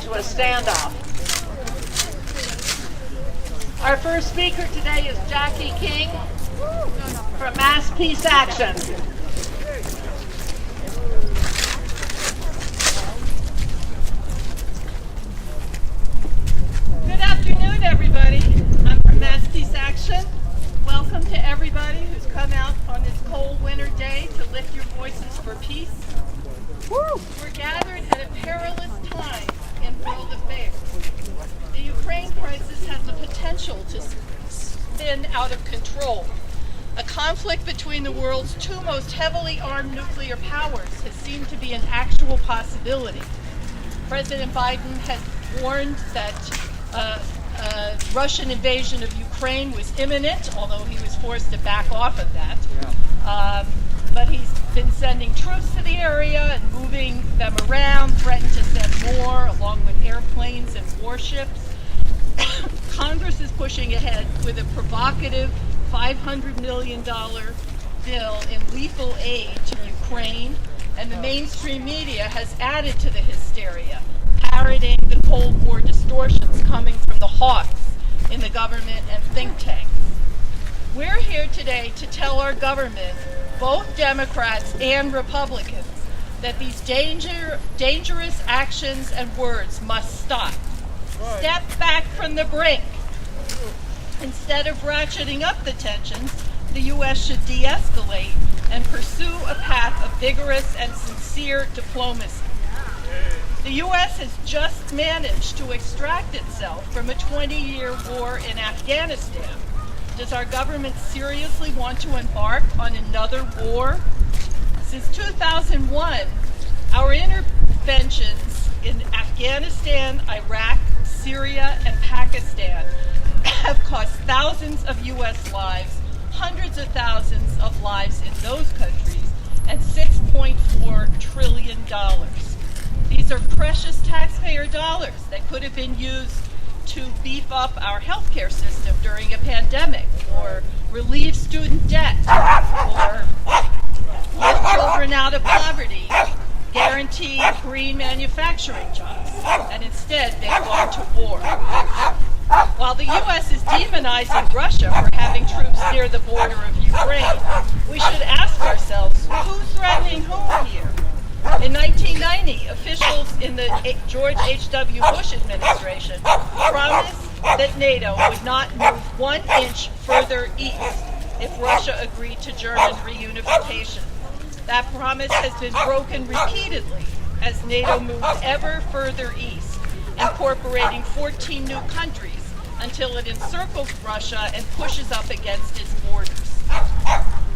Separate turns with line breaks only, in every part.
to a standoff. Our first speaker today is Jackie King from Mass Peace Action. Good afternoon, everybody. I'm from Mass Peace Action. Welcome to everybody who's come out on this cold winter day to lift your voices for peace. We're gathered at a perilous time in world affairs. The Ukraine crisis has the potential to spin out of control. A conflict between the world's two most heavily armed nuclear powers has seemed to be an actual possibility. President Biden has warned that Russian invasion of Ukraine was imminent, although he was forced to back off of that. But he's been sending troops to the area and moving them around, threatened to send more, along with airplanes and warships. Congress is pushing ahead with a provocative $500 million bill in lethal aid to Ukraine, and the mainstream media has added to the hysteria, parroting the Cold War distortions coming from the hawks in the government and think tanks. We're here today to tell our government, both Democrats and Republicans, that these dangerous actions and words must stop. Step back from the brink. Instead of ratcheting up the tensions, the U.S. should de-escalate and pursue a path of vigorous and sincere diplomacy. The U.S. has just managed to extract itself from a 20-year war in Afghanistan. Does our government seriously want to embark on another war? Since 2001, our interventions in Afghanistan, Iraq, Syria, and Pakistan have cost thousands of U.S. lives, hundreds of thousands of lives in those countries, and $6.4 trillion. These are precious taxpayer dollars that could have been used to beef up our healthcare system during a pandemic, or relieve student debt, or lift children out of poverty, guarantee green manufacturing jobs, and instead they've gone to war. While the U.S. is demonizing Russia for having troops near the border of Ukraine, we should ask ourselves, who's threatening whom here? In 1990, officials in the George H.W. Bush administration promised that NATO would not move 1 inch further east if Russia agreed to German reunification. That promise has been broken repeatedly as NATO moves ever further east, incorporating 14 new countries until it encircles Russia and pushes up against its borders.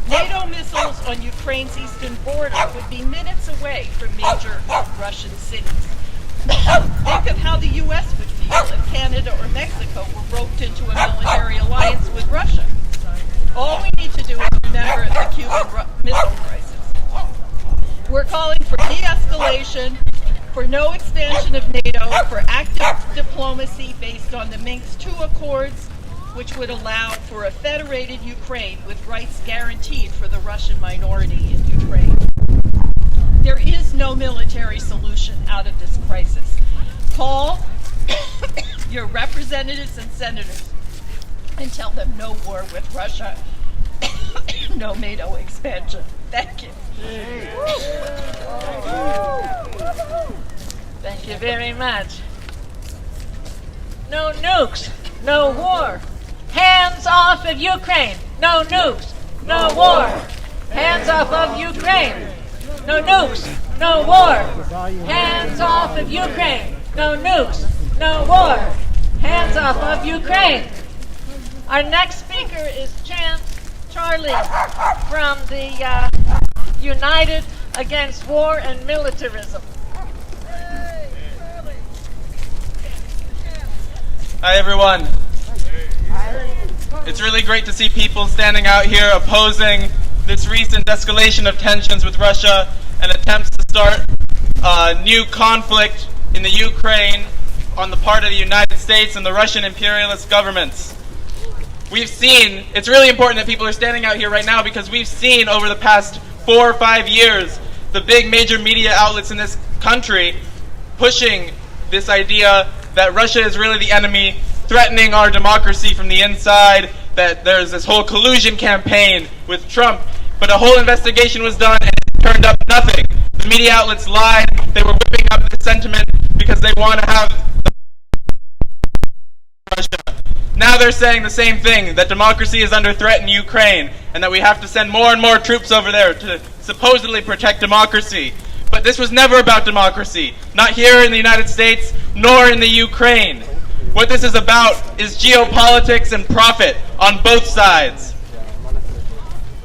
NATO missiles on Ukraine's eastern border would be minutes away from major Russian cities. Think of how the U.S. would feel if Canada or Mexico were roped into a military alliance with Russia. All we need to do is remember the Cuban Missile Crisis. We're calling for de-escalation, for no expansion of NATO, for active diplomacy based on the Minsk II Accords, which would allow for a federated Ukraine with rights guaranteed for the Russian minority in Ukraine. There is no military solution out of this crisis. Call your representatives and senators and tell them no war with Russia, no NATO expansion. Thank you. Thank you very much.
No nukes, no war. Hands off of Ukraine. No nukes, no war. Hands off of Ukraine. No nukes, no war. Hands off of Ukraine. No nukes, no war. Hands off of Ukraine. Our next speaker is Charlie from the United Against War and Militarism.
Hi everyone. It's really great to see people standing out here opposing this recent escalation of tensions with Russia and attempts to start a new conflict in the Ukraine on the part of the United States and the Russian imperialist governments. We've seen, it's really important that people are standing out here right now because we've seen over the past 4 or 5 years the big major media outlets in this country pushing this idea that Russia is really the enemy, threatening our democracy from the inside, that there's this whole collusion campaign with Trump. But a whole investigation was done and it turned up nothing. The media outlets lied. They were whipping up this sentiment because they want to have Russia. Now they're saying the same thing, that democracy is under threat in Ukraine and that we have to send more and more troops over there to supposedly protect democracy. But this was never about democracy, not here in the United States, nor in the Ukraine. What this is about is geopolitics and profit on both sides.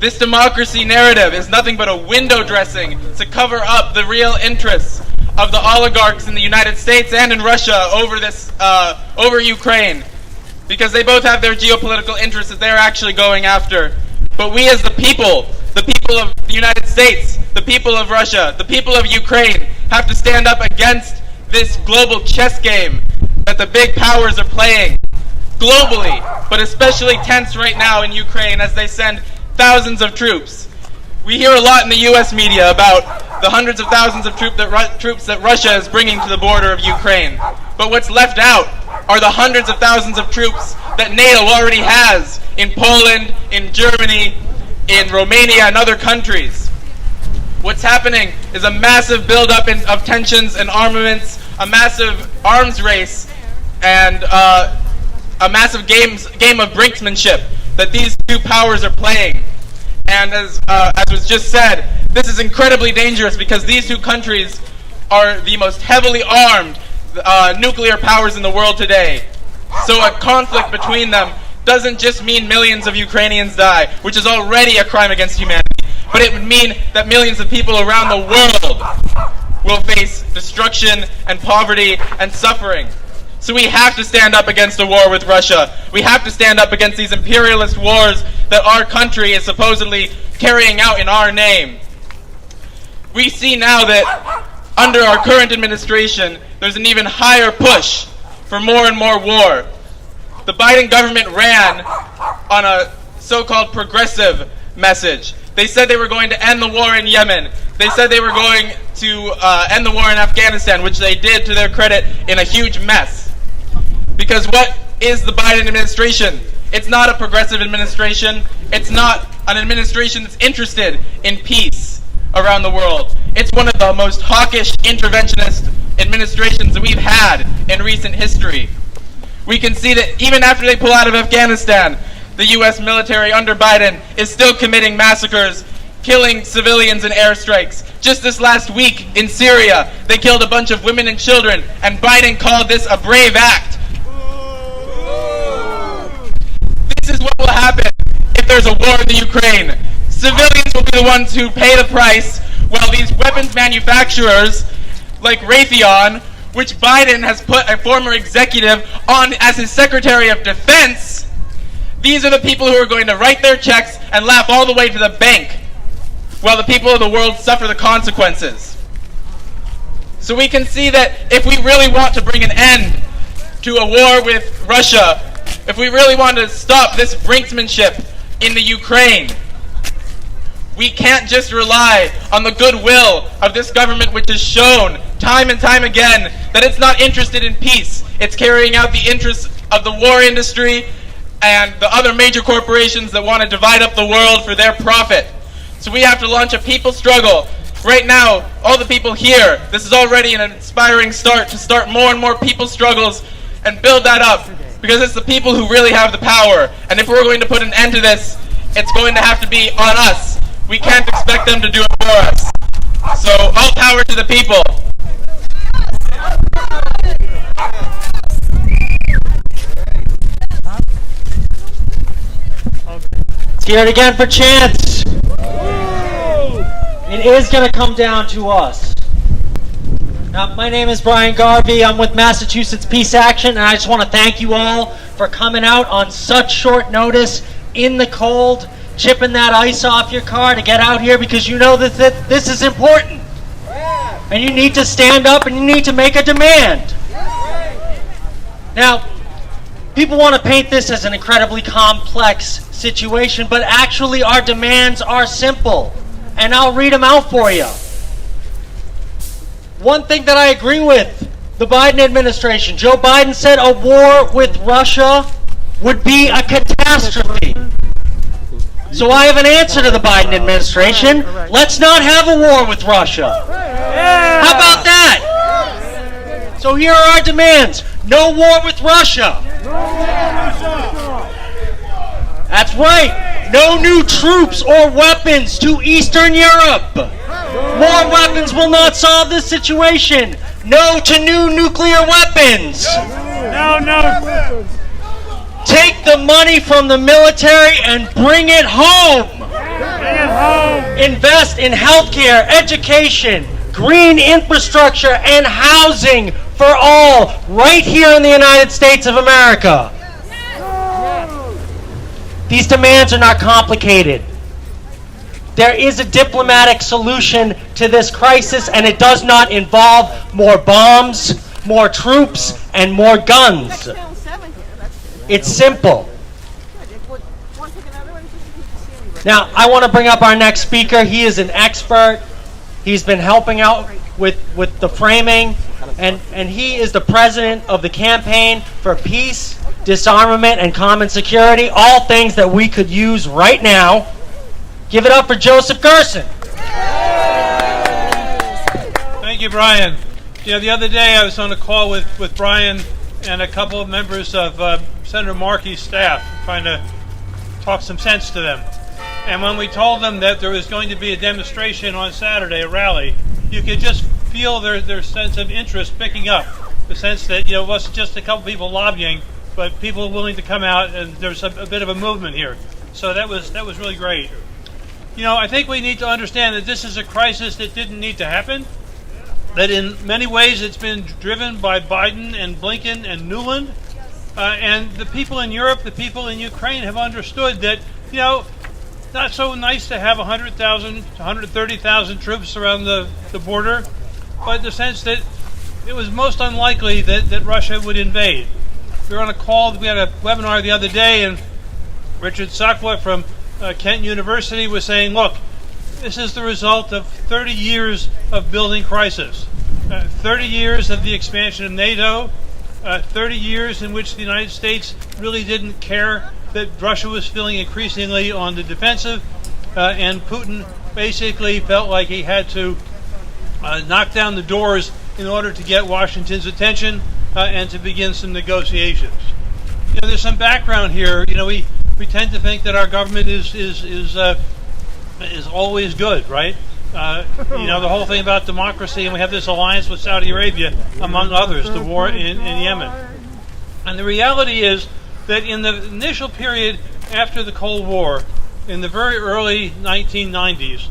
This democracy narrative is nothing but a window dressing to cover up the real interests of the oligarchs in the United States and in Russia over Ukraine, because they both have their geopolitical interests that they're actually going after. But we as the people of the United States, the people of Russia, the people of Ukraine, have to stand up against this global chess game that the big powers are playing globally, but especially tense right now in Ukraine as they send thousands of troops. We hear a lot in the U.S. media about the hundreds of thousands of troops that Russia is bringing to the border of Ukraine. But what's left out are the hundreds of thousands of troops that NATO already has in Poland, in Germany, in Romania, and other countries. What's happening is a massive buildup of tensions and armaments, a massive arms race, and a massive game of brinksmanship that these two powers are playing. And as was just said, this is incredibly dangerous because these two countries are the most heavily armed nuclear powers in the world today. So a conflict between them doesn't just mean millions of Ukrainians die, which is already a crime against humanity, but it would mean that millions of people around the world will face destruction and poverty and suffering. So we have to stand up against a war with Russia. We have to stand up against these imperialist wars that our country is supposedly carrying out in our name. We see now that under our current administration, there's an even higher push for more and more war. The Biden government ran on a so-called progressive message. They said they were going to end the war in Yemen. They said they were going to end the war in Afghanistan, which they did, to their credit, in a huge mess. Because what is the Biden administration? It's not a progressive administration. It's not an administration that's interested in peace around the world. It's one of the most hawkish interventionist administrations that we've had in recent history. We can see that even after they pull out of Afghanistan, the U.S. military under Biden is still committing massacres, killing civilians in airstrikes. Just this last week in Syria, they killed a bunch of women and children, and Biden called this a brave act. This is what will happen if there's a war in the Ukraine. Civilians will be the ones who pay the price, while these weapons manufacturers, like Raytheon, which Biden has put a former executive on as his Secretary of Defense, these are the people who are going to write their checks and laugh all the way to the bank, while the people of the world suffer the consequences. So we can see that if we really want to bring an end to a war with Russia, if we really want to stop this brinksmanship in the Ukraine, we can't just rely on the goodwill of this government, which has shown time and time again that it's not interested in peace. It's carrying out the interests of the war industry and the other major corporations that want to divide up the world for their profit. So we have to launch a people struggle. Right now, all the people here, this is already an inspiring start to start more and more people struggles and build that up, because it's the people who really have the power. And if we're going to put an end to this, it's going to have to be on us. We can't expect them to do it for us. So, all power to the people.
Let's hear it again for Chance. It is going to come down to us. Now, my name is Brian Garvey. I'm with Massachusetts Peace Action, and I just want to thank you all for coming out on such short notice in the cold, chipping that ice off your car to get out here, because you know that this is important. And you need to stand up and you need to make a demand. Now, people want to paint this as an incredibly complex situation, but actually our demands are simple. And I'll read them out for you. One thing that I agree with, the Biden administration. Joe Biden said a war with Russia would be a catastrophe. So I have an answer to the Biden administration. Let's not have a war with Russia. How about that? So here are our demands. No war with Russia. That's right. No new troops or weapons to Eastern Europe. More weapons will not solve this situation. No to new nuclear weapons.
No.
Take the money from the military and bring it home. Invest in healthcare, education, green infrastructure, and housing for all right here in the United States of America. These demands are not complicated. There is a diplomatic solution to this crisis, and it does not involve more bombs, more troops, and more guns. It's simple. Now, I want to bring up our next speaker. He is an expert. He's been helping out with the framing, and he is the president of the Campaign for Peace, Disarmament, and Common Security, all things that we could use right now. Give it up for Joseph Gerson.
Thank you, Brian. The other day I was on a call with Brian and a couple of members of Senator Markey's staff, trying to talk some sense to them. And when we told them that there was going to be a demonstration on Saturday, a rally, you could just feel their sense of interest picking up. The sense that it wasn't just a couple people lobbying, but people willing to come out, and there's a bit of a movement here. So that was really great. I think we need to understand that this is a crisis that didn't need to happen. That in many ways it's been driven by Biden and Blinken and Newland. And the people in Europe, the people in Ukraine have understood that, not so nice to have 100,000 to 130,000 troops around the border, but the sense that it was most unlikely that Russia would invade. We were on a call, we had a webinar the other day, and Richard Sakwa from Kent University was saying, look, this is the result of 30 years of building crisis, 30 years of the expansion of NATO, 30 years in which the United States really didn't care that Russia was feeling increasingly on the defensive, and Putin basically felt like he had to knock down the doors in order to get Washington's attention and to begin some negotiations. There's some background here. We tend to think that our government is always good, right? The whole thing about democracy, and we have this alliance with Saudi Arabia, among others, the war in Yemen. And the reality is that in the initial period after the Cold War, in the very early 1990s,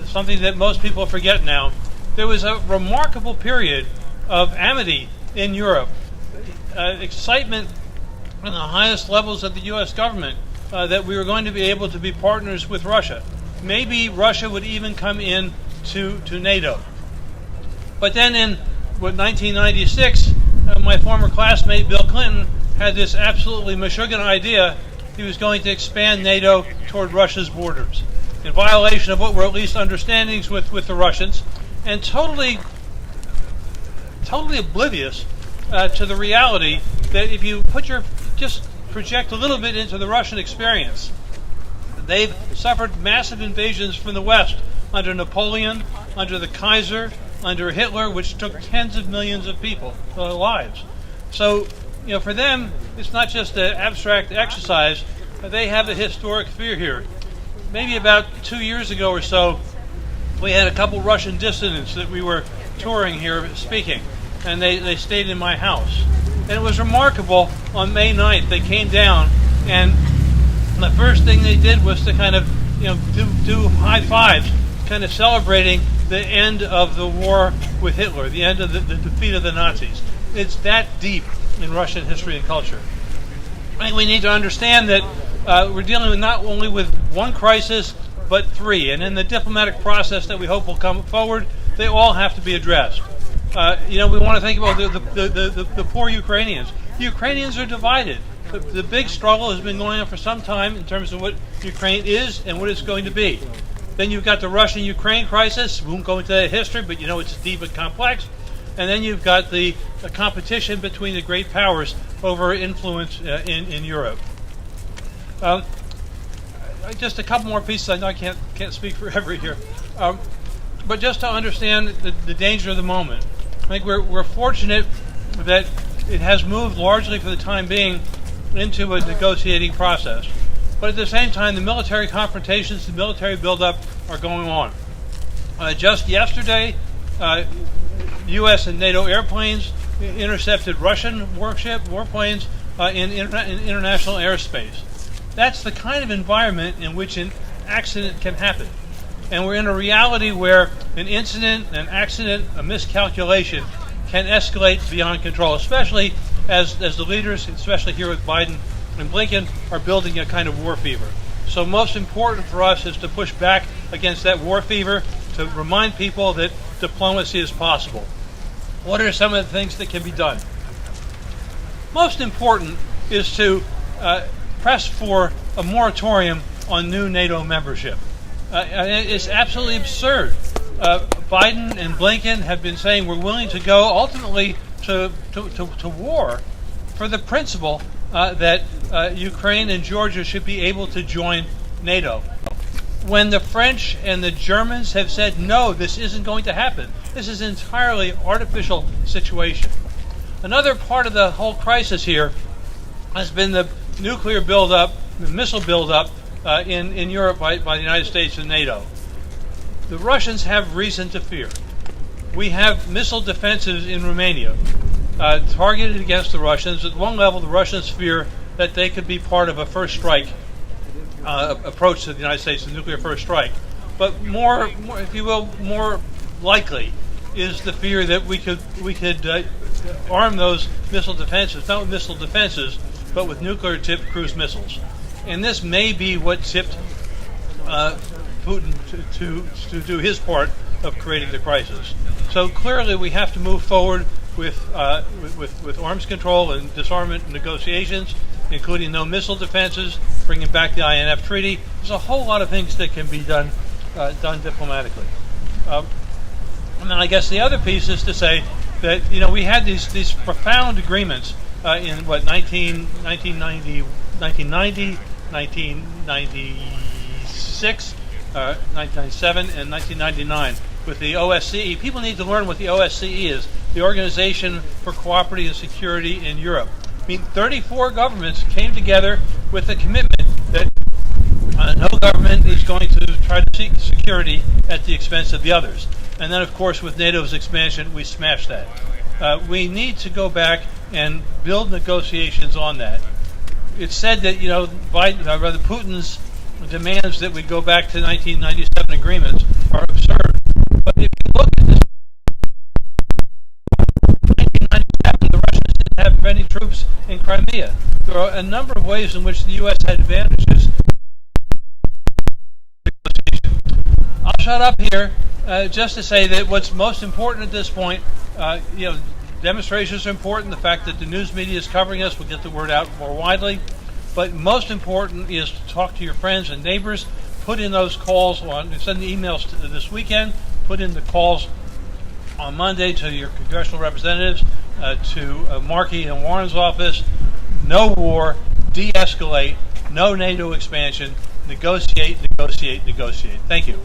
something that most people forget now, there was a remarkable period of amity in Europe, excitement on the highest levels of the U.S. government that we were going to be able to be partners with Russia. Maybe Russia would even come in to NATO. But then in 1996, my former classmate Bill Clinton had this absolutely Meshuggah idea. He was going to expand NATO toward Russia's borders, in violation of what were at least understandings with the Russians, and totally oblivious to the reality that if you just project a little bit into the Russian experience, they've suffered massive invasions from the West under Napoleon, under the Kaiser, under Hitler, which took tens of millions of people lives. So, for them, it's not just an abstract exercise. They have a historic fear here. Maybe about 2 years ago or so, we had a couple Russian dissidents that we were touring here speaking, and they stayed in my house. And it was remarkable. On May 9th, they came down, and the first thing they did was to kind of, do high fives, kind of celebrating the end of the war with Hitler, the end of the defeat of the Nazis. It's that deep in Russian history and culture. I think we need to understand that we're dealing with not only with one crisis, but three. And in the diplomatic process that we hope will come forward, they all have to be addressed. We want to think about the poor Ukrainians. The Ukrainians are divided. The big struggle has been going on for some time in terms of what Ukraine is and what it's going to be. Then you've got the Russian-Ukraine crisis. We won't go into that history, but it's deep and complex. And then you've got the competition between the great powers over influence in Europe. Just a couple more pieces. I know I can't speak forever here. But just to understand the danger of the moment, I think we're fortunate that it has moved largely for the time being into a negotiating process. But at the same time, the military confrontations, the military buildup are going on. Just yesterday, U.S. and NATO airplanes intercepted Russian warplanes in international airspace. That's the kind of environment in which an accident can happen. And we're in a reality where an incident, an accident, a miscalculation can escalate beyond control, especially as the leaders, especially here with Biden and Blinken, are building a kind of war fever. So most important for us is to push back against that war fever, to remind people that diplomacy is possible. What are some of the things that can be done? Most important is to press for a moratorium on new NATO membership. It's absolutely absurd. Biden and Blinken have been saying we're willing to go ultimately to war for the principle that Ukraine and Georgia should be able to join NATO. When the French and the Germans have said, no, this isn't going to happen. This is an entirely artificial situation. Another part of the whole crisis here has been the nuclear buildup, the missile buildup in Europe by the United States and NATO. The Russians have reason to fear. We have missile defenses in Romania targeted against the Russians. At one level, the Russians fear that they could be part of a first strike approach to the United States, the nuclear first strike. But more, if you will, more likely is the fear that we could arm those missile defenses, not with missile defenses, but with nuclear-tipped cruise missiles. And this may be what tipped Putin to do his part of creating the crisis. So clearly, we have to move forward with arms control and disarmament negotiations, including no missile defenses, bringing back the INF Treaty. There's a whole lot of things that can be done diplomatically. And then I guess the other piece is to say that we had these profound agreements in 1990, 1996, 1997, and 1999 with the OSCE. People need to learn what the OSCE is, the Organization for Cooperative and Security in Europe. I mean, 34 governments came together with a commitment that no government is going to try to seek security at the expense of the others. And then, of course, with NATO's expansion, we smashed that. We need to go back and build negotiations on that. It's said that, Putin's demands that we go back to 1997 agreements are absurd. But if you look at this, 1997, the Russians didn't have any troops in Crimea. There are a number of ways in which the U.S. had advantages. I'll shut up here just to say that what's most important at this point, demonstrations are important. The fact that the news media is covering us will get the word out more widely. But most important is to talk to your friends and neighbors. Put in those calls send the emails this weekend. Put in the calls on Monday to your congressional representatives, to Markey and Warren's office. No war, de-escalate, no NATO expansion, negotiate, negotiate, negotiate. Thank you.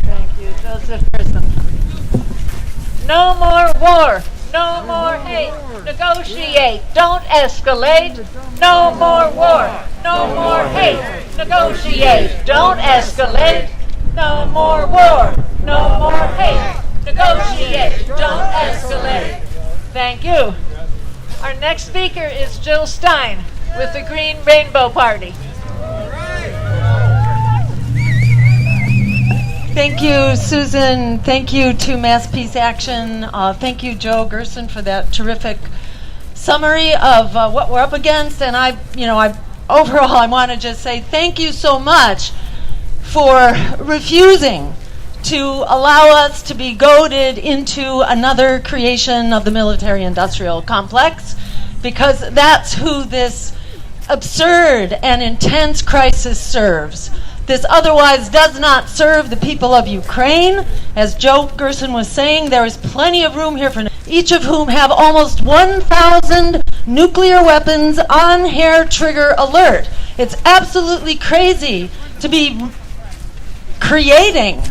Thank you, Joseph Grissom. No more war. No more hate. Negotiate. Don't escalate. No more war. No more hate. Negotiate. Don't escalate. No more war. No more hate. Negotiate. Don't escalate. Thank you. Our next speaker is Jill Stein with the Green Rainbow Party.
Thank you, Susan. Thank you to Mass Peace Action. Thank you, Joe Gerson, for that terrific summary of what we're up against. And overall, I want to just say thank you so much for refusing to allow us to be goaded into another creation of the military-industrial complex, because that's who this absurd and intense crisis serves. This otherwise does not serve the people of Ukraine. As Joe Gerson was saying, there is plenty of room here for each of whom have almost 1,000 nuclear weapons on hair trigger alert. It's absolutely crazy to be creating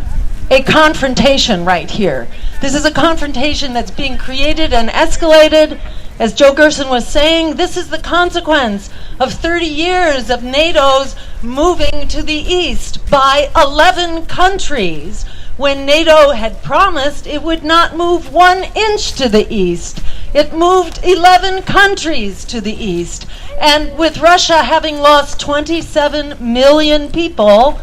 a confrontation right here. This is a confrontation that's being created and escalated. As Joe Gerson was saying, this is the consequence of 30 years of NATO's moving to the east by 11 countries, when NATO had promised it would not move 1 inch to the east. It moved 11 countries to the east. And with Russia having lost 27 million people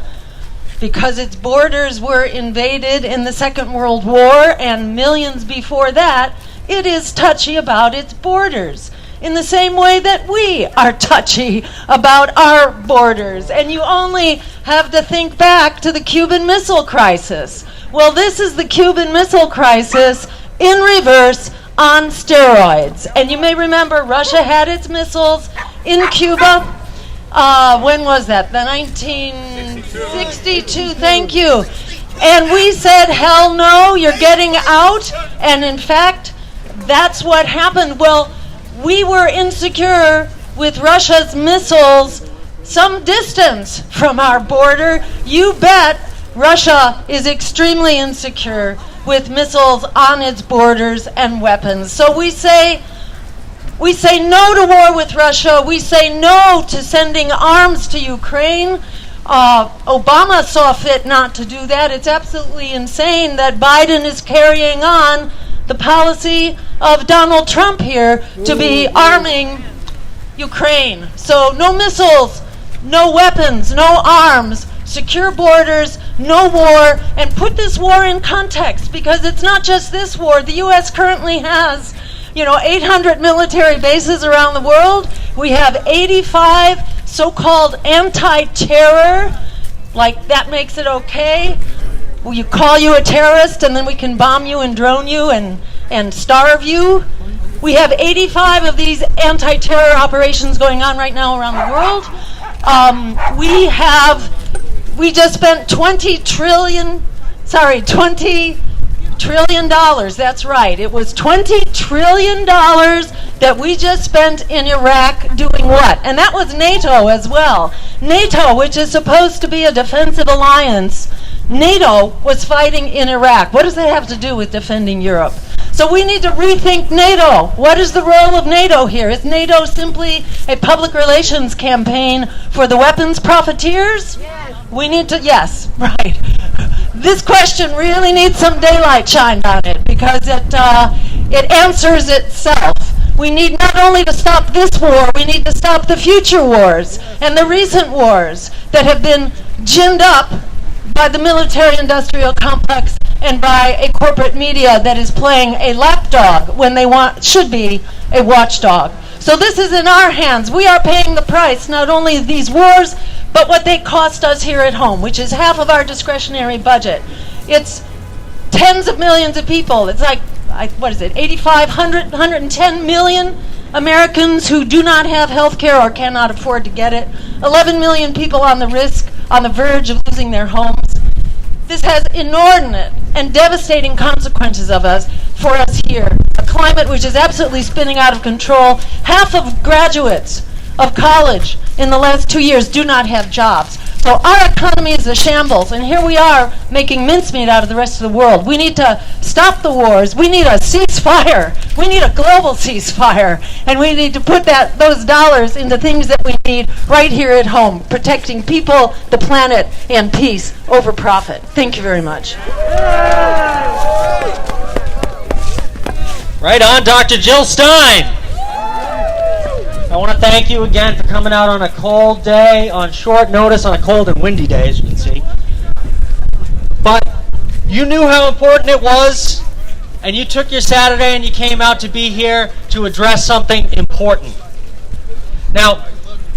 because its borders were invaded in the Second World War and millions before that, it is touchy about its borders in the same way that we are touchy about our borders. And you only have to think back to the Cuban Missile Crisis. Well, this is the Cuban Missile Crisis in reverse on steroids. And you may remember Russia had its missiles in Cuba. When was that? The 1962, thank you. And we said, hell no, you're getting out. And in fact, that's what happened. Well, we were insecure with Russia's missiles some distance from our border. You bet Russia is extremely insecure with missiles on its borders and weapons. So we say no to war with Russia. We say no to sending arms to Ukraine. Obama saw fit not to do that. It's absolutely insane that Biden is carrying on the policy of Donald Trump here to be arming Ukraine. So no missiles, no weapons, no arms, secure borders, no war, and put this war in context, because it's not just this war. The U.S. currently has 800 military bases around the world. We have 85 so-called anti-terror, like that makes it okay. We call you a terrorist and then we can bomb you and drone you and starve you. We have 85 of these anti-terror operations going on right now around the world. We just spent $20 trillion, that's right. It was $20 trillion that we just spent in Iraq doing what? And that was NATO as well. NATO, which is supposed to be a defensive alliance, NATO was fighting in Iraq. What does that have to do with defending Europe? So we need to rethink NATO. What is the role of NATO here? Is NATO simply a public relations campaign for the weapons profiteers? Yes. We need to, yes, right. This question really needs some daylight shined on it, because it answers itself. We need not only to stop this war, we need to stop the future wars and the recent wars that have been ginned up by the military-industrial complex and by a corporate media that is playing a lapdog when they should be a watchdog. So this is in our hands. We are paying the price, not only of these wars, but what they cost us here at home, which is half of our discretionary budget. It's tens of millions of people. It's like, 110 million Americans who do not have health care or cannot afford to get it. 11 million people on the verge of losing their homes. This has inordinate and devastating consequences for us here. A climate which is absolutely spinning out of control. Half of graduates of college in the last 2 years do not have jobs. So our economy is a shambles, and here we are making mincemeat out of the rest of the world. We need to stop the wars. We need a ceasefire. We need a global ceasefire, and we need to put those dollars into things that we need right here at home, protecting people, the planet, and peace over profit. Thank you very much.
Right on, Dr. Jill Stein. I want to thank you again for coming out on a cold day, on short notice, on a cold and windy day, as you can see. But you knew how important it was, and you took your Saturday and you came out to be here to address something important. Now,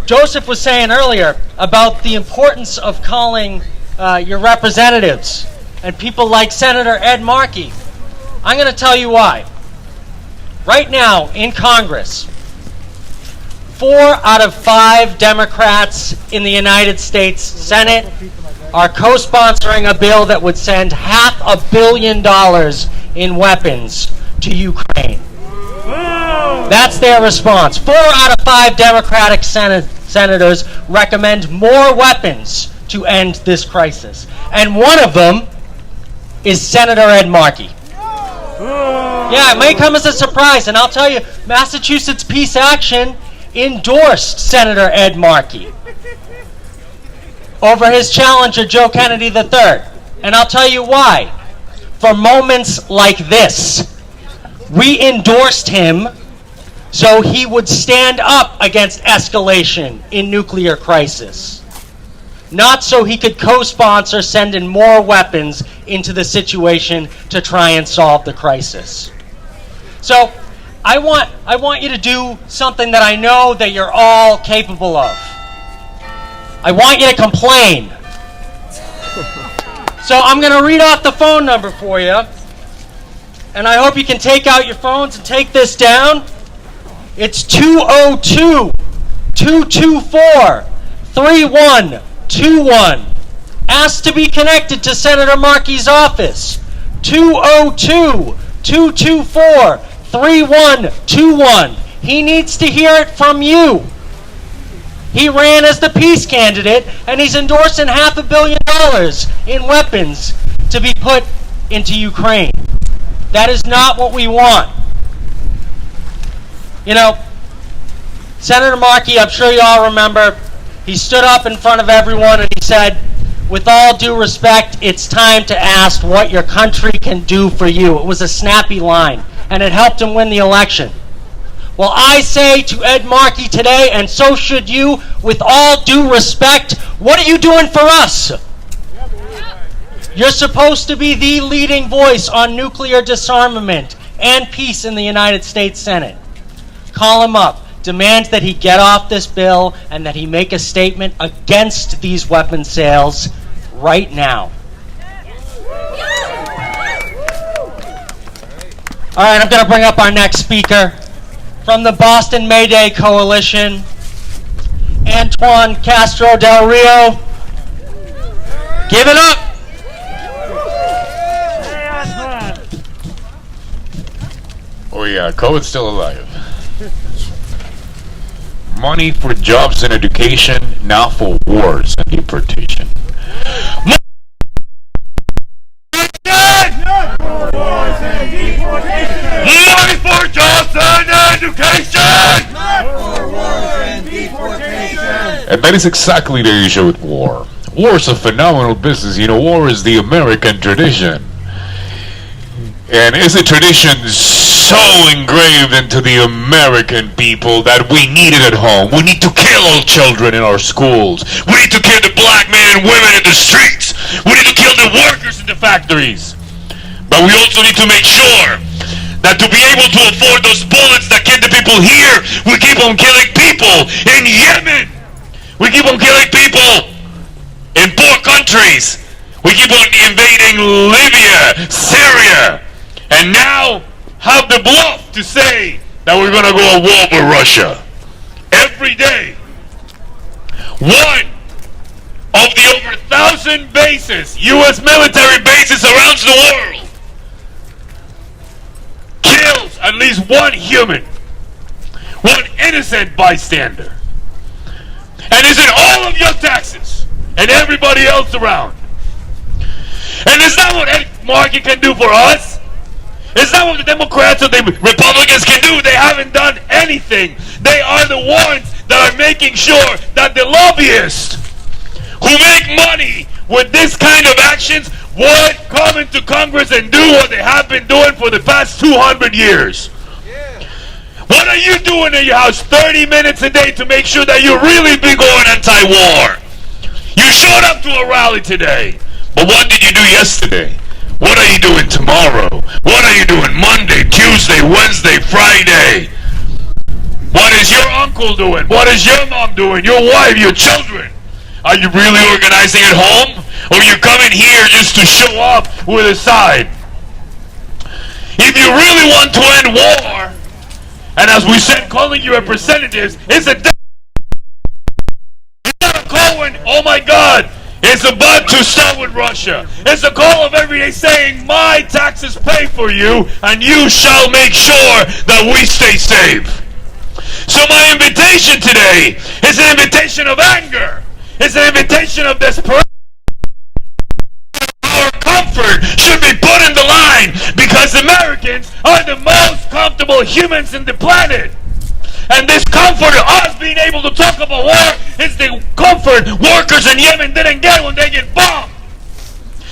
Joseph was saying earlier about the importance of calling your representatives and people like Senator Ed Markey. I'm going to tell you why. Right now in Congress, 4 out of 5 Democrats in the United States Senate are co-sponsoring a bill that would send $500 million in weapons to Ukraine. That's their response. 4 out of 5 Democratic senators recommend more weapons to end this crisis. And one of them is Senator Ed Markey. Yeah, it may come as a surprise, and I'll tell you, Massachusetts Peace Action endorsed Senator Ed Markey over his challenger, Joe Kennedy III. And I'll tell you why. For moments like this, we endorsed him so he would stand up against escalation in nuclear crisis, not so he could co-sponsor sending more weapons into the situation to try and solve the crisis. So I want you to do something that I know that you're all capable of. I want you to complain. So I'm going to read off the phone number for you, and I hope you can take out your phones and take this down. It's 202-224-3121. Ask to be connected to Senator Markey's office. 202-224-3121. He needs to hear it from you. He ran as the peace candidate, and he's endorsing $500 million in weapons to be put into Ukraine. That is not what we want. You know, Senator Markey, I'm sure you all remember, he stood up in front of everyone and he said, with all due respect, it's time to ask what your country can do for you. It was a snappy line, and it helped him win the election. Well, I say to Ed Markey today, and so should you, with all due respect, what are you doing for us? You're supposed to be the leading voice on nuclear disarmament and peace in the United States Senate. Call him up. Demand that he get off this bill and that he make a statement against these weapon sales right now. All right, I'm going to bring up our next speaker. From the Boston Mayday Coalition, Antoine Castro Del Rio. Give it up!
Oh yeah, COVID's still alive. Money for jobs and education, now for wars and deportation. Money for jobs and education! And that is exactly the issue with war. War is a phenomenal business. You know, war is the American tradition. And it's a tradition so engraved into the American people that we need it at home. We need to kill all children in our schools. We need to kill the black men and women in the streets. We need to kill the workers in the factories. But we also need to make sure that to be able to afford those bullets that kill the people here, we keep on killing people in Yemen. We keep on killing people in poor countries. We keep on invading Libya, Syria, and now have the bluff to say that we're going to go to war with Russia. Every day, one of the over 1,000 bases, U.S. military bases around the world, kills at least one human, one innocent bystander. And is it all of your taxes and everybody else around? And is that what Ed Markey can do for us? Is that what the Democrats or the Republicans can do? They haven't done anything. They are the ones that are making sure that the lobbyists who make money with this kind of actions would come into Congress and do what they have been doing for the past 200 years. What are you doing in your house 30 minutes a day to make sure that you're really big on anti-war? You showed up to a rally today, but what did you do yesterday? What are you doing tomorrow? What are you doing Monday, Tuesday, Wednesday, Friday? What is your uncle doing? What is your mom doing? Your wife, your children? Are you really organizing at home? Or are you coming here just to show up with a side? If you really want to end war, and as we said, calling you representatives, it's a call when, oh my God, is about to start with Russia. It's a call of every day saying, my taxes pay for you, and you shall make sure that we stay safe. So my invitation today is an invitation of anger. It's an invitation of desperation. Our comfort should be put in the line because Americans are the most comfortable humans in the planet. And this comfort of us being able to talk about war is the comfort workers in Yemen didn't get when they get bombed.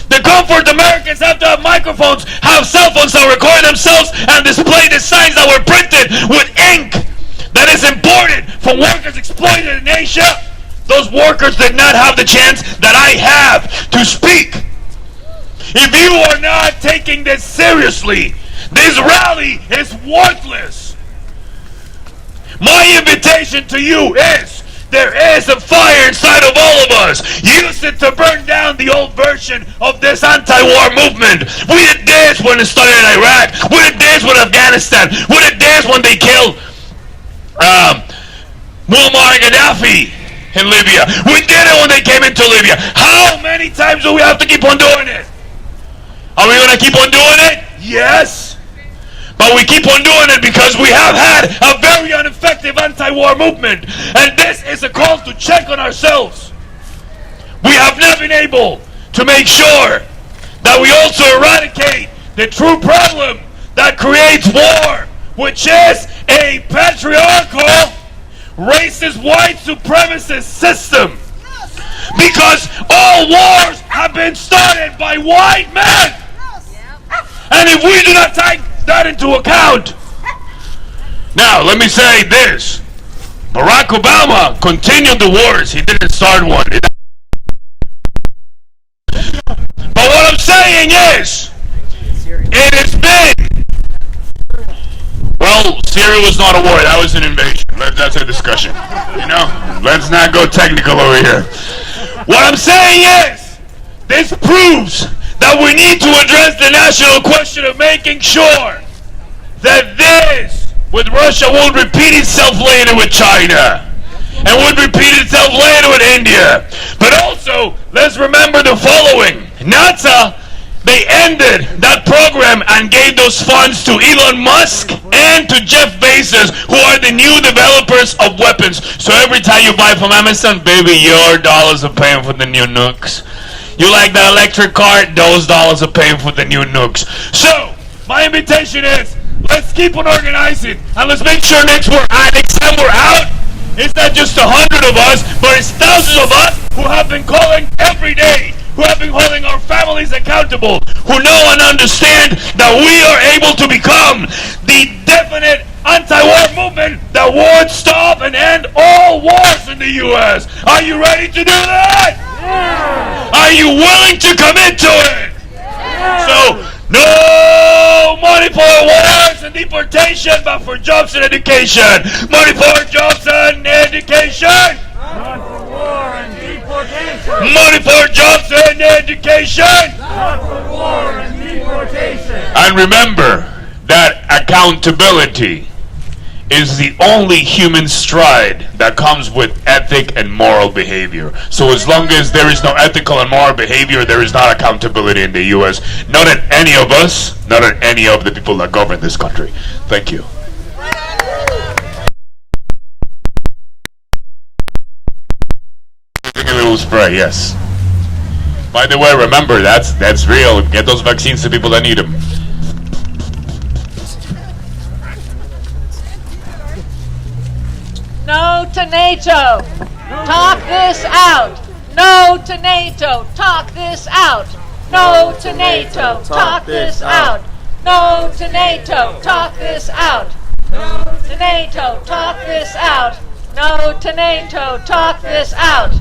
The comfort Americans have to have microphones, have cell phones that record themselves and display the signs that were printed with ink that is imported from workers exploited in Asia. Those workers did not have the chance that I have to speak. If you are not taking this seriously, this rally is worthless. My invitation to you is, there is a fire inside of all of us. Use it to burn down the old version of this anti-war movement. We did this when it started in Iraq. We did this with Afghanistan. We did this when they killed Muammar Gaddafi in Libya. We did it when they came into Libya. How many times do we have to keep on doing it? Are we going to keep on doing it? Yes. But we keep on doing it because we have had a very ineffective anti-war movement. And this is a call to check on ourselves. We have not been able to make sure that we also eradicate the true problem that creates war, which is a patriarchal, racist, white supremacist system. Because all wars have been started by white men. And if we do not take that into account. Now, let me say this. Barack Obama continued the wars. He didn't start one. But what I'm saying is, it has been, well, Syria was not a war. That was an invasion. That's a discussion. You know, let's not go technical over here. What I'm saying is, this proves that we need to address the national question of making sure that this with Russia won't repeat itself later with China and won't repeat itself later with India. But also, let's remember the following. NATO, they ended that program and gave those funds to Elon Musk and to Jeff Bezos, who are the new developers of weapons. So every time you buy from Amazon, baby, your dollars are paying for the new nukes. You like that electric car? Those dollars are paying for the new nukes. So, my invitation is, let's keep on organizing, and let's make sure next time we're out, it's not just 100 of us, but it's thousands of us who have been calling every day, who have been holding our families accountable, who know and understand that we are able to become the definite anti-war movement that would stop and end all wars in the U.S. Are you ready to do that? Yeah. Are you willing to commit to it? Yeah. So, no money for wars and deportation, but for jobs and education. Money for jobs and education.
Not for war and deportation.
Money for jobs and education.
Not for war and deportation.
And remember that accountability is the only human stride that comes with ethic and moral behavior. So as long as there is no ethical and moral behavior, there is not accountability in the U.S. Not in any of us, not in any of the people that govern this country. Thank you. A little spray, yes. By the way, remember, that's real. Get those vaccines to people that need them.
No to NATO. Talk this out. No to NATO. Talk this out. No to NATO. Talk this out. No to NATO. Talk this out. No to NATO. Talk this out. No to NATO. Talk this out.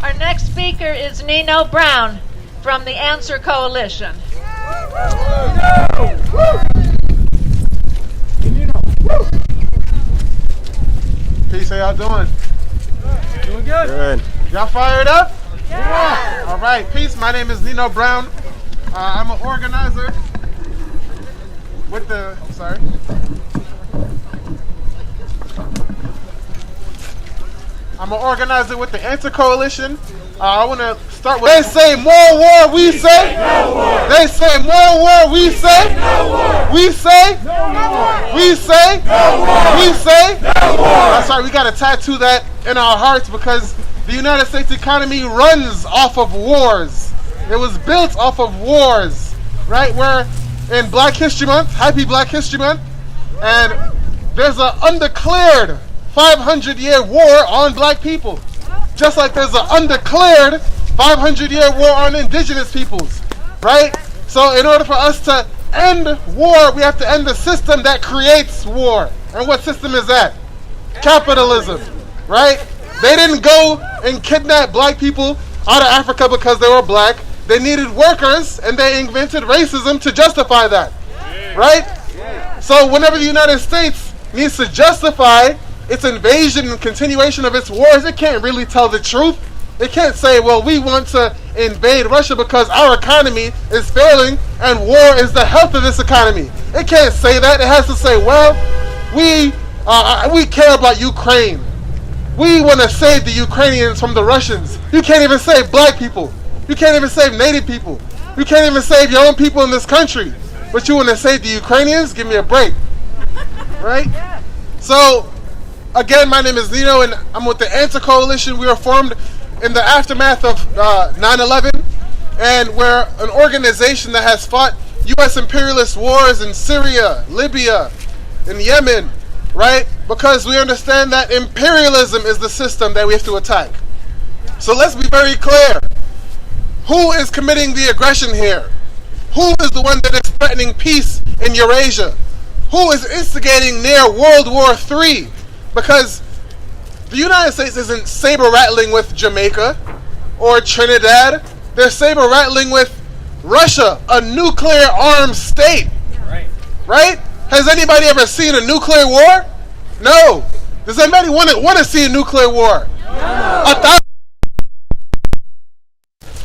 Our next speaker is Nino Brown from the Answer Coalition.
Peace, how y'all doing? Doing good. Good. Y'all fired up? Yeah. All right, peace. My name is Nino Brown. I'm an organizer with the, I'm an organizer with the Answer Coalition. I want to start with, they say more war, we say no war. They say more war, we say no war. We say no war. We say no war. We say no war. I'm sorry, we got to tattoo that in our hearts because the United States economy runs off of wars. It was built off of wars, right? We're in Black History Month, happy Black History Month, and there's an undeclared 500-year war on black people. Just like there's an undeclared 500-year war on indigenous peoples, right? So in order for us to end war, we have to end the system that creates war. And what system is that? Capitalism, right? They didn't go and kidnap black people out of Africa because they were black. They needed workers, and they invented racism to justify that, right? So whenever the United States needs to justify its invasion and continuation of its wars, it can't really tell the truth. It can't say, well, we want to invade Russia because our economy is failing and war is the health of this economy. It can't say that. It has to say, well, we care about Ukraine. We want to save the Ukrainians from the Russians. You can't even save black people. You can't even save native people. You can't even save your own people in this country. But you want to save the Ukrainians? Give me a break. Right? So, again, my name is Nato, and I'm with the Anti-Coalition. We were formed in the aftermath of 9/11, and we're an organization that has fought U.S. imperialist wars in Syria, Libya, in Yemen, right? Because we understand that imperialism is the system that we have to attack. So let's be very clear. Who is committing the aggression here? Who is the one that is threatening peace in Eurasia? Who is instigating near World War III? Because the United States isn't saber-rattling with Jamaica or Trinidad. They're saber-rattling with Russia, a nuclear-armed state. Right? Has anybody ever seen a nuclear war? No. Does anybody want to see a nuclear war? No.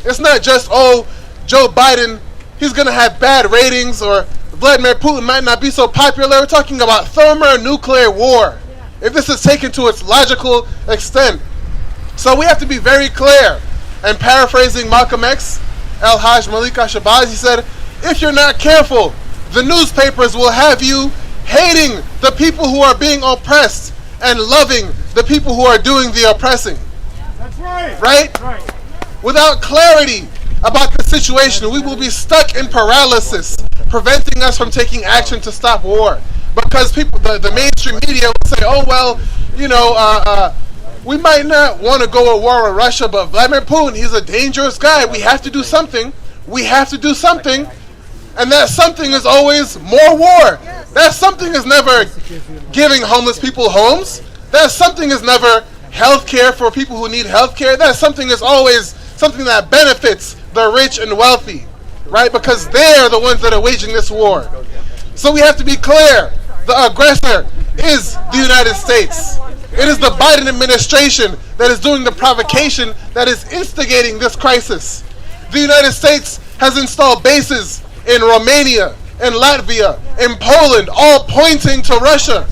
It's not just, oh, Joe Biden, he's going to have bad ratings, or Vladimir Putin might not be so popular. We're talking about thermonuclear war. If this is taken to its logical extent. So we have to be very clear. And paraphrasing Malcolm X, El-Hajj Malika Shabazz, he said, if you're not careful, the newspapers will have you hating the people who are being oppressed and loving the people who are doing the oppressing.
That's right.
Right? Without clarity about the situation, we will be stuck in paralysis, preventing us from taking action to stop war. Because people, the mainstream media will say, oh, well, you know, we might not want to go to war with Russia, but Vladimir Putin, he's a dangerous guy. We have to do something. We have to do something. And that something is always more war. That something is never giving homeless people homes. That something is never health care for people who need health care. That something is always something that benefits the rich and wealthy, right? Because they're the ones that are waging this war. So we have to be clear. The aggressor is the United States. It is the Biden administration that is doing the provocation that is instigating this crisis. The United States has installed bases in Romania, in Latvia, in Poland, all pointing to Russia.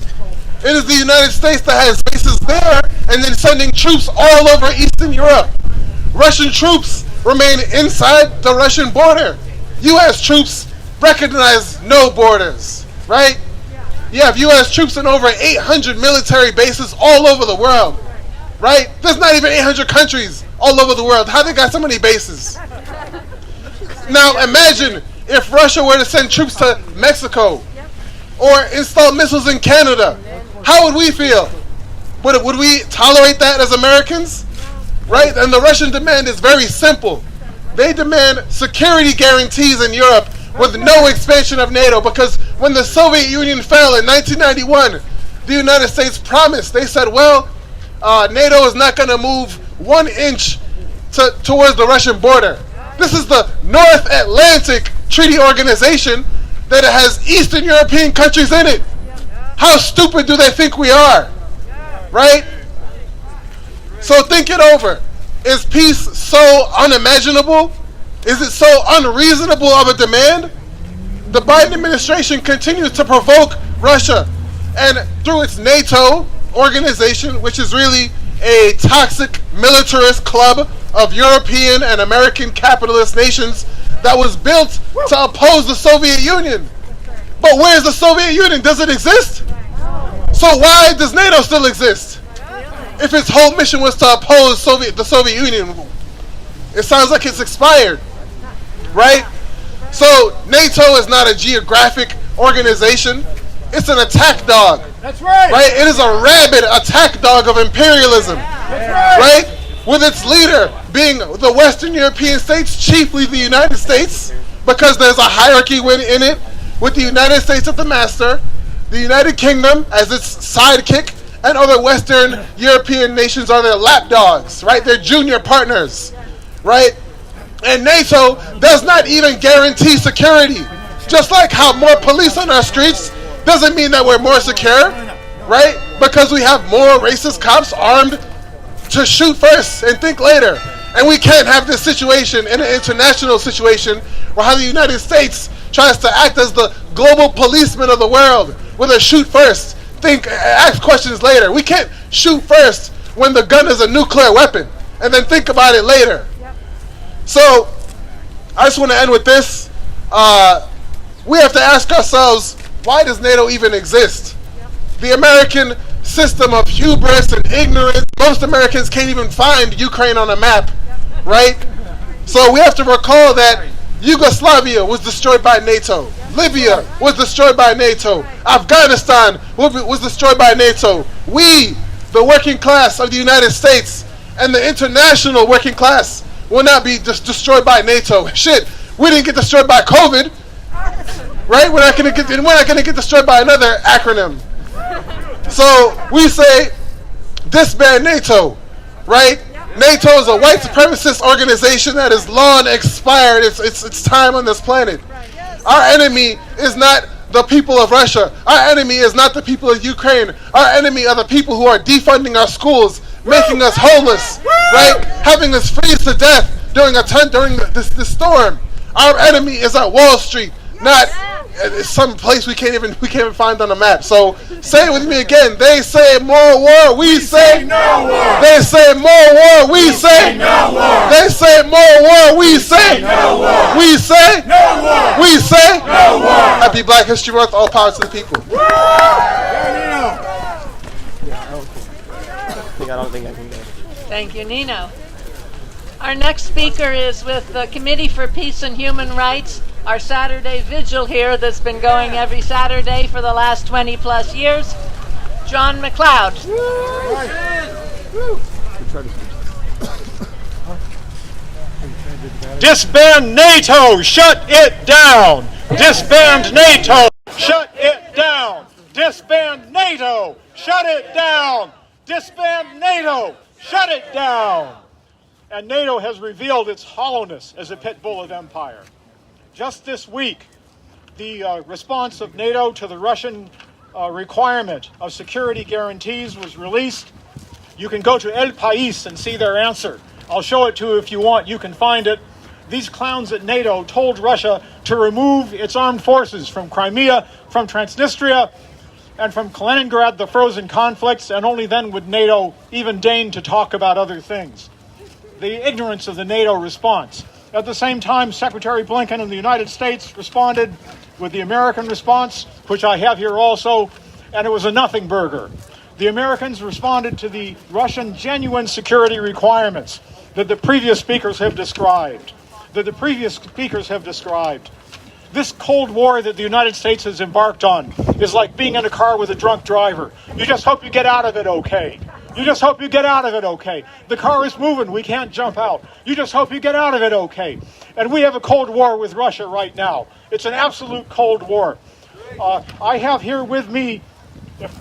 It is the United States that has bases there and then sending troops all over Eastern Europe. Russian troops remain inside the Russian border. U.S. troops recognize no borders, right? You have U.S. troops in over 800 military bases all over the world, right? There's not even 800 countries all over the world. How they got so many bases? Now imagine if Russia were to send troops to Mexico or install missiles in Canada. How would we feel? Would we tolerate that as Americans? Right? And the Russian demand is very simple. They demand security guarantees in Europe with no expansion of NATO, because when the Soviet Union fell in 1991, the United States promised, they said, well, NATO is not going to move 1 inch towards the Russian border. This is the North Atlantic Treaty Organization that has Eastern European countries in it. How stupid do they think we are? Right? So think it over. Is peace so unimaginable? Is it so unreasonable of a demand? The Biden administration continues to provoke Russia, and through its NATO organization, which is really a toxic militarist club of European and American capitalist nations that was built to oppose the Soviet Union. But where's the Soviet Union? Does it exist? So why does NATO still exist? If its whole mission was to oppose the Soviet Union, it sounds like it's expired, right? So NATO is not a geographic organization. It's an attack dog.
That's right.
Right? It is a rabid attack dog of imperialism.
That's
Right? With its leader being the Western European states, chiefly the United States, because there's a hierarchy in it, with the United States as the master, the United Kingdom as its sidekick, and other Western European nations are their lapdogs, right? They're junior partners, right? And NATO does not even guarantee security. Just like how more police on our streets doesn't mean that we're more secure, right? Because we have more racist cops armed to shoot first and think later. And we can't have this situation in an international situation where how the United States tries to act as the global policeman of the world, where they shoot first, ask questions later. We can't shoot first when the gun is a nuclear weapon and then think about it later. So I just want to end with this. We have to ask ourselves, why does NATO even exist? The American system of hubris and ignorance, most Americans can't even find Ukraine on a map, right? So we have to recall that Yugoslavia was destroyed by NATO. Libya was destroyed by NATO. Afghanistan was destroyed by NATO. We, the working class of the United States and the international working class, will not be destroyed by NATO. Shit, we didn't get destroyed by COVID, right? We're not going to get destroyed by another acronym. So we say, disband NATO, right? NATO is a white supremacist organization that is long expired. It's time on this planet. Our enemy is not the people of Russia. Our enemy is not the people of Ukraine. Our enemy are the people who are defunding our schools, making us homeless, right? Having us freeze to death during this storm. Our enemy is at Wall Street, not some place we can't even find on the map. So say it with me again. They say more war, we say
no war.
They say more war, we say
no war.
They say more war, we say
no war.
We say
No war.
We say
No war.
Happy Black History Month. All power to the people.
Thank you, Nino. Our next speaker is with the Committee for Peace and Human Rights, our Saturday vigil here that's been going every Saturday for the last 20 plus years, John McLeod.
Disband NATO! Shut it down! Disband NATO! Shut it down! Disband NATO! Shut it down! Disband NATO! Shut it down! And NATO has revealed its hollowness as a pit bull of empire. Just this week, the response of NATO to the Russian requirement of security guarantees was released. You can go to El País and see their answer. I'll show it to you if you want. You can find it. These clowns at NATO told Russia to remove its armed forces from Crimea, from Transnistria, and from Kaliningrad, the frozen conflicts, and only then would NATO even deign to talk about other things. The ignorance of the NATO response. At the same time, Secretary Blinken in the United States responded with the American response, which I have here also, and it was a nothing burger. The Americans responded to the Russian genuine security requirements that the previous speakers have described. This Cold War that the United States has embarked on is like being in a car with a drunk driver. You just hope you get out of it okay. The car is moving. We can't jump out. You just hope you get out of it okay. And we have a Cold War with Russia right now. It's an absolute Cold War. I have here with me,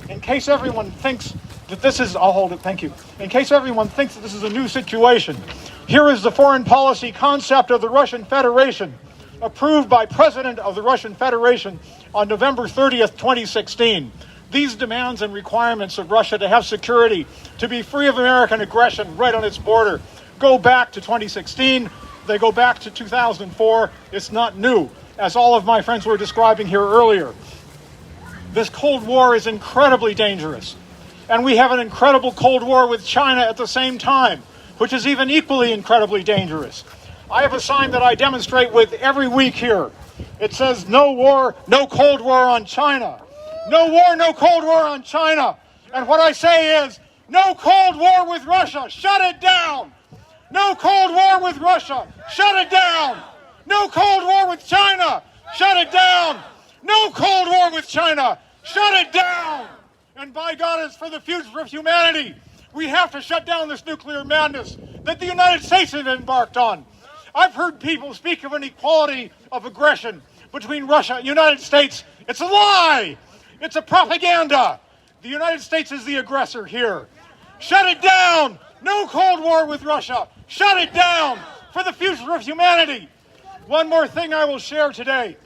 in case everyone thinks that this is, I'll hold it, thank you. In case everyone thinks that this is a new situation, here is the foreign policy concept of the Russian Federation, approved by President of the Russian Federation on November 30th, 2016. These demands and requirements of Russia to have security, to be free of American aggression right on its border, go back to 2016. They go back to 2004. It's not new, as all of my friends were describing here earlier. This Cold War is incredibly dangerous. And we have an incredible Cold War with China at the same time.
which is even equally incredibly dangerous. I have a sign that I demonstrate with every week here. It says, "No war, no Cold War on China." No war, no Cold War on China. And what I say is, no Cold War with Russia. Shut it down. No Cold War with Russia. Shut it down. No Cold War with China. Shut it down. No Cold War with China. Shut it down. And by God, it's for the future of humanity. We have to shut down this nuclear madness that the United States has embarked on. I've heard people speak of an equality of aggression between Russia and the United States. It's a lie. It's a propaganda. The United States is the aggressor here. Shut it down. No Cold War with Russia. Shut it down for the future of humanity. One more thing I will share today.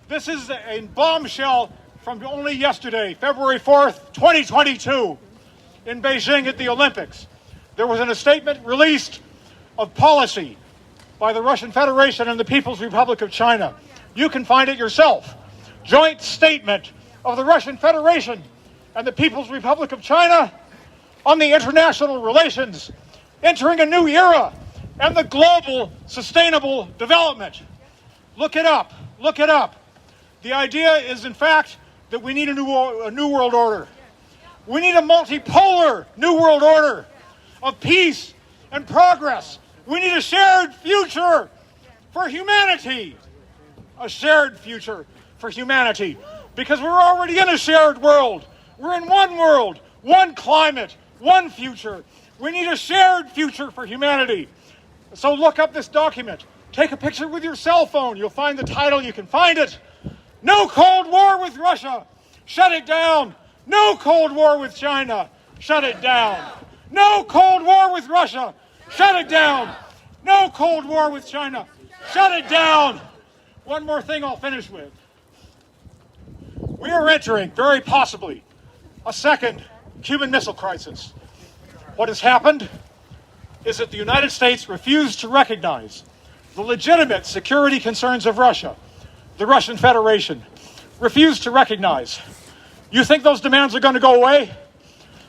This is a bombshell from only yesterday, February 4th, 2022, in Beijing at the Olympics. There was a statement released of policy by the Russian Federation and the People's Republic of China. You can find it yourself. Joint statement of the Russian Federation and the People's Republic of China on the international relations entering a new era and the global sustainable development. Look it up. Look it up. The idea is, in fact, that we need a new world order. We need a multipolar new world order of peace and progress. We need a shared future for humanity. A shared future for humanity. Because we're already in a shared world. We're in one world, one climate, one future. We need a shared future for humanity. So look up this document. Take a picture with your cell phone. You'll find the title. You can find it. No Cold War with Russia. Shut it down. No Cold War with China. Shut it down. No Cold War with Russia. Shut it down. No Cold War with China. Shut it down. One more thing I'll finish with. We are entering, very possibly, a second Cuban Missile Crisis. What has happened is that the United States refused to recognize the legitimate security concerns of Russia. The Russian Federation refused to recognize. You think those demands are going to go away?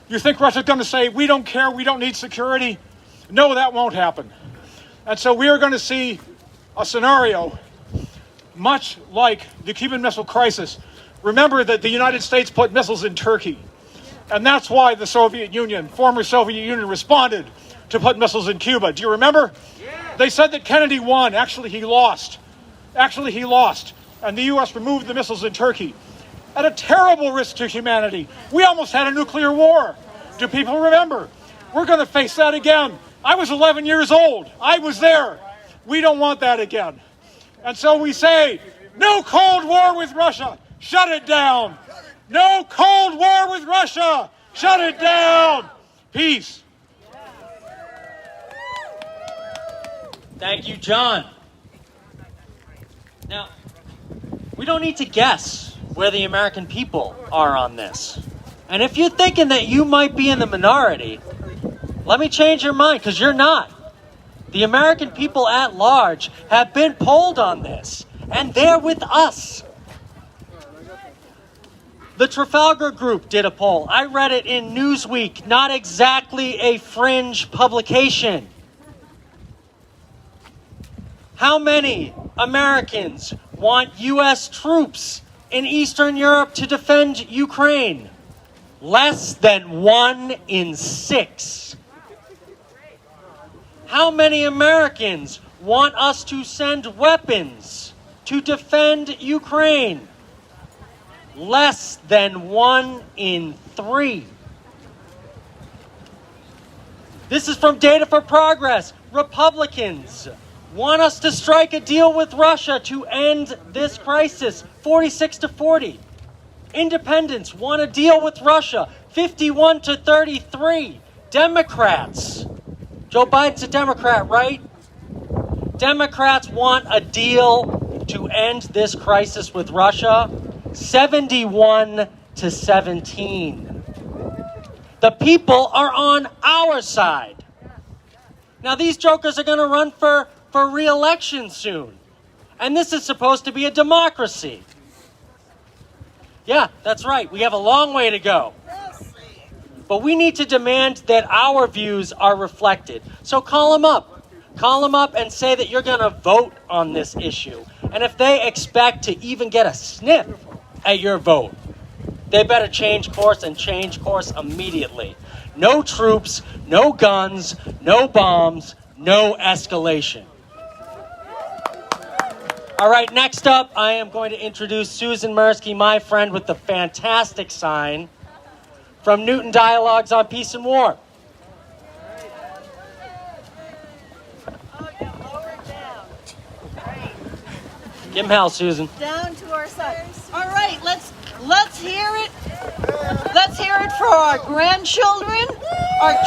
You think Russia's going to say, we don't care, we don't need security? No, that won't happen. And so we are going to see a scenario much like the Cuban Missile Crisis. Remember that the United States put missiles in Turkey. And that's why the Soviet Union, former Soviet Union, responded to put missiles in Cuba. Do you remember? Yeah. They said that Kennedy won. Actually, he lost. And the U.S. removed the missiles in Turkey at a terrible risk to humanity. We almost had a nuclear war. Do people remember? We're going to face that again. I was 11 years old. I was there. We don't want that again. And so we say, no Cold War with Russia. Shut it down. No Cold War with Russia. Shut it down. Peace.
Thank you, John. Now, we don't need to guess where the American people are on this. And if you're thinking that you might be in the minority, let me change your mind, because you're not. The American people at large have been polled on this, and they're with us. The Trafalgar Group did a poll. I read it in Newsweek, not exactly a fringe publication. How many Americans want U.S. troops in Eastern Europe to defend Ukraine? Less than 1 in 6. How many Americans want us to send weapons to defend Ukraine? Less than 1 in 3. This is from Data for Progress. Republicans want us to strike a deal with Russia to end this crisis, 46-40. Independents want a deal with Russia, 51-33. Democrats, Joe Biden's a Democrat, right? Democrats want a deal to end this crisis with Russia, 71-17. The people are on our side. Now, these jokers are going to run for re-election soon. And this is supposed to be a democracy. Yeah, that's right. We have a long way to go. But we need to demand that our views are reflected. So call them up. Call them up and say that you're going to vote on this issue. And if they expect to even get a sniff at your vote, they better change course and change course immediately. No troops, no guns, no bombs, no escalation. All right, next up, I am going to introduce Susan Mursky, my friend with the fantastic sign from Newton Dialogues on Peace and War.
Oh, yeah, lower it down. Great.
Give him hell, Susan.
Down to our side. All right, let's hear it. Let's hear it for our grandchildren, our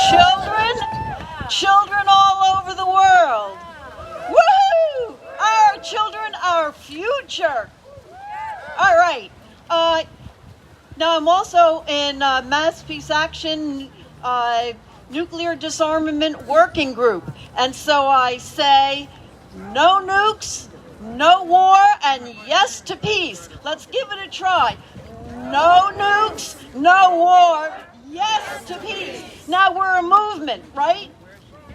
children all over the world. Woohoo! Our children, our future. All right. Now I'm also in Mass Peace Action Nuclear Disarmament Working Group. And so I say, no nukes, no war, and yes to peace. Let's give it a try. No nukes, no war, yes to peace. Now we're a movement, right?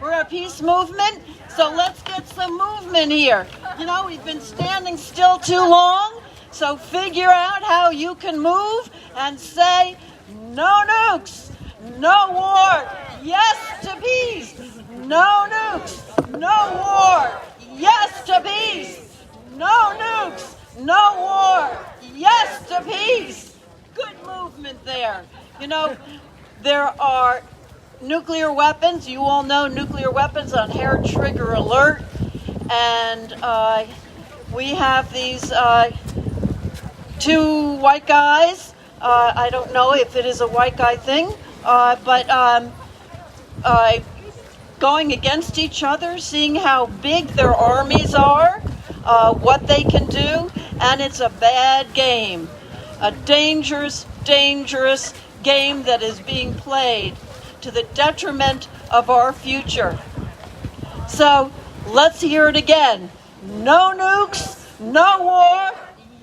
We're a peace movement, so let's get some movement here. You know, we've been standing still too long, so figure out how you can move and say, no nukes, no war, yes to peace. No nukes, no war, yes to peace. No nukes, no war, yes to peace. Good movement there. You know, there are nuclear weapons. You all know nuclear weapons on hair trigger alert. And we have these two white guys. I don't know if it is a white guy thing, but going against each other, seeing how big their armies are, what they can do, and it's a bad game. A dangerous, dangerous game that is being played to the detriment of our future. So let's hear it again. No nukes, no war,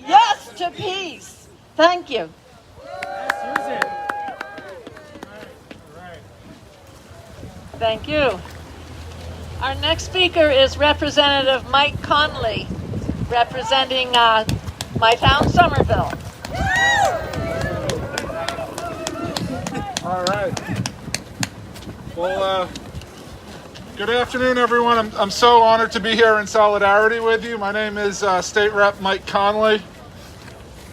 yes to peace. Thank you.
Thank you. Our next speaker is Representative Mike Conley, representing my town, Somerville.
All right. Well, good afternoon, everyone. I'm so honored to be here in solidarity with you. My name is State Rep Mike Conley.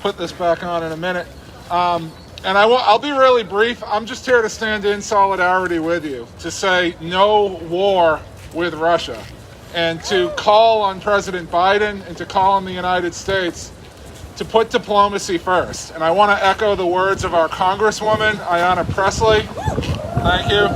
Put this back on in a minute. And I'll be really brief. I'm just here to stand in solidarity with you, to say no war with Russia, and to call on President Biden and to call on the United States to put diplomacy first. And I want to echo the words of our Congresswoman, Ayanna Pressley. Thank you.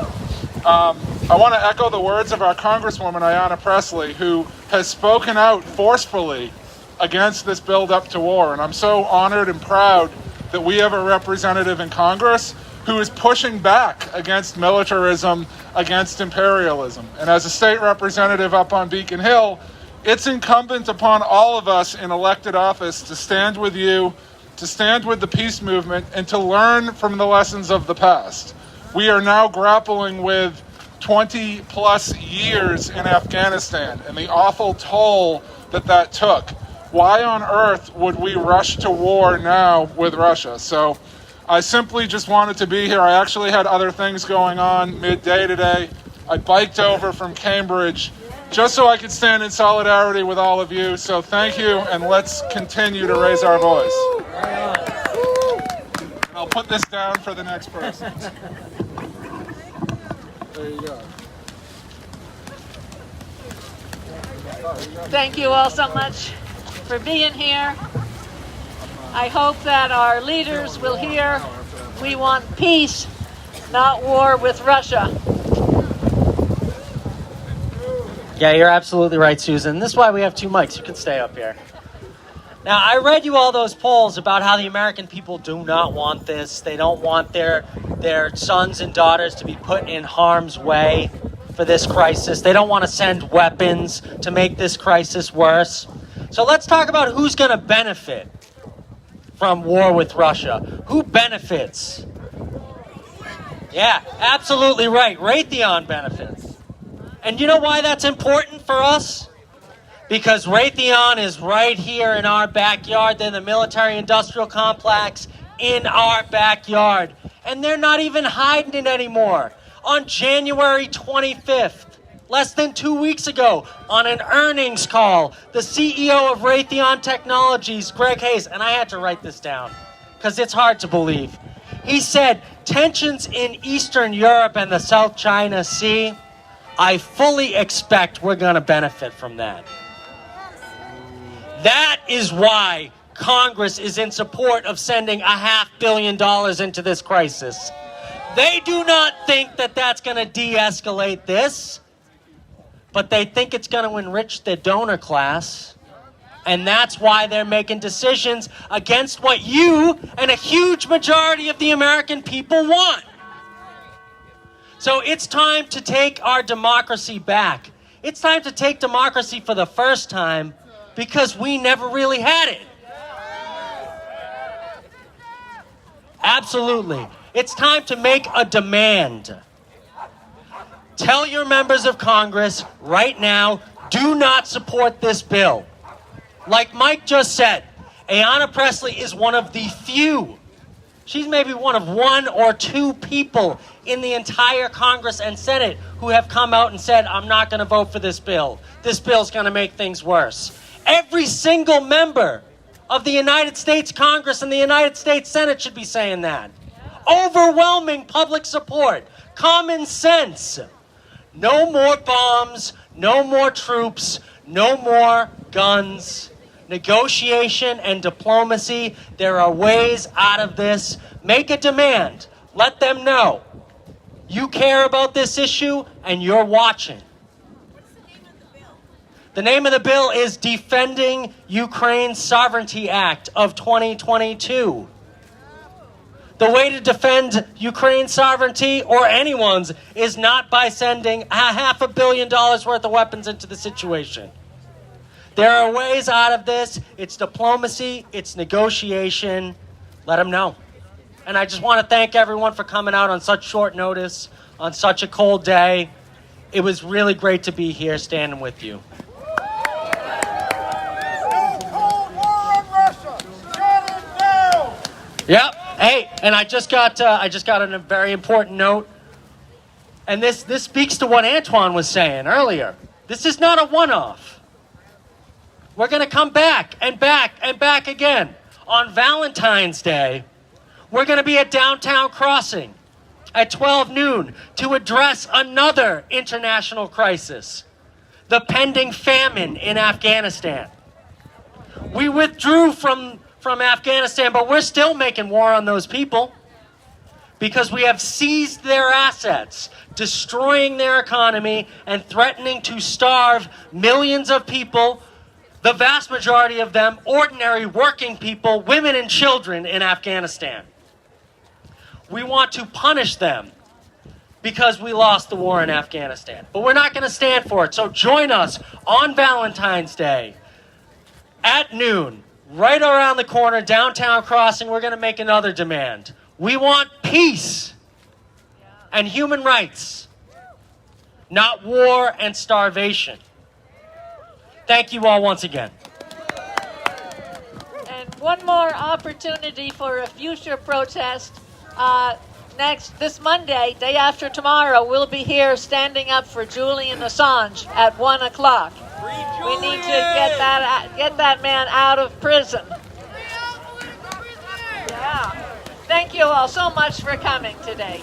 I want to echo the words of our Congresswoman, Ayanna Pressley, who has spoken out forcefully against this build-up to war. And I'm so honored and proud that we have a representative in Congress who is pushing back against militarism, against imperialism. And as a state representative up on Beacon Hill, it's incumbent upon all of us in elected office to stand with you, to stand with the peace movement, and to learn from the lessons of the past. We are now grappling with 20 plus years in Afghanistan and the awful toll that took. Why on earth would we rush to war now with Russia? So I simply just wanted to be here. I actually had other things going on midday today. I biked over from Cambridge just so I could stand in solidarity with all of you. So thank you, and let's continue to raise our voice. I'll put this down for the next person. There you go.
Thank you all so much for being here. I hope that our leaders will hear we want peace, not war with Russia.
Yeah, you're absolutely right, Susan. This is why we have two mics. You can stay up here. Now, I read you all those polls about how the American people do not want this. They don't want their sons and daughters to be put in harm's way for this crisis. They don't want to send weapons to make this crisis worse. So let's talk about who's going to benefit from war with Russia. Who benefits Yeah, absolutely right. Raytheon benefits. And you know why that's important for us? Because Raytheon is right here in our backyard. They're the military-industrial complex in our backyard. And they're not even hiding it anymore. On January 25th, less than 2 weeks ago, on an earnings call, the CEO of Raytheon Technologies, Greg Hayes, and I had to write this down because it's hard to believe. He said, tensions in Eastern Europe and the South China Sea, I fully expect we're going to benefit from that. That is why Congress is in support of sending $500 million into this crisis. They do not think that that's going to de-escalate this, but they think it's going to enrich their donor class. And that's why they're making decisions against what you and a huge majority of the American people want. So it's time to take our democracy back. It's time to take democracy for the first time because we never really had it. Absolutely. It's time to make a demand. Tell your members of Congress right now, do not support this bill. Like Mike just said, Ayanna Pressley is one of the few. She's maybe one of 1 or 2 people in the entire Congress and Senate who have come out and said, I'm not going to vote for this bill. This bill's going to make things worse. Every single member of the United States Congress and the United States Senate should be saying that. Overwhelming public support. Common sense. No more bombs. No more troops. No more guns. Negotiation and diplomacy. There are ways out of this. Make a demand. Let them know. You care about this issue and you're watching. The name of the bill is Defending Ukraine's Sovereignty Act of 2022. The way to defend Ukraine's sovereignty, or anyone's, is not by sending $500 million worth of weapons into the situation. There are ways out of this. It's diplomacy. It's negotiation. Let them know. And I just want to thank everyone for coming out on such short notice, on such a cold day. It was really great to be here standing with you. Yep. Hey, and I just got a very important note, and this speaks to what Antoine was saying earlier. This is not a one-off. We're going to come back and back and back again. On Valentine's Day, we're going to be at Downtown Crossing at 12 noon to address another international crisis, the pending famine in Afghanistan. We withdrew from Afghanistan, but we're still making war on those people because we have seized their assets, destroying their economy, and threatening to starve millions of people, the vast majority of them ordinary working people, women and children in Afghanistan. We want to punish them because we lost the war in Afghanistan. But we're not going to stand for it. So join us on Valentine's Day at noon. Right around the corner, Downtown Crossing, we're going to make another demand. We want peace and human rights, not war and starvation. Thank you all once again.
And one more opportunity for a future protest. This Monday, day after tomorrow, we'll be here standing up for Julian Assange at 1 o'clock. We need to get that man out of prison. Yeah. Thank you all so much for coming today.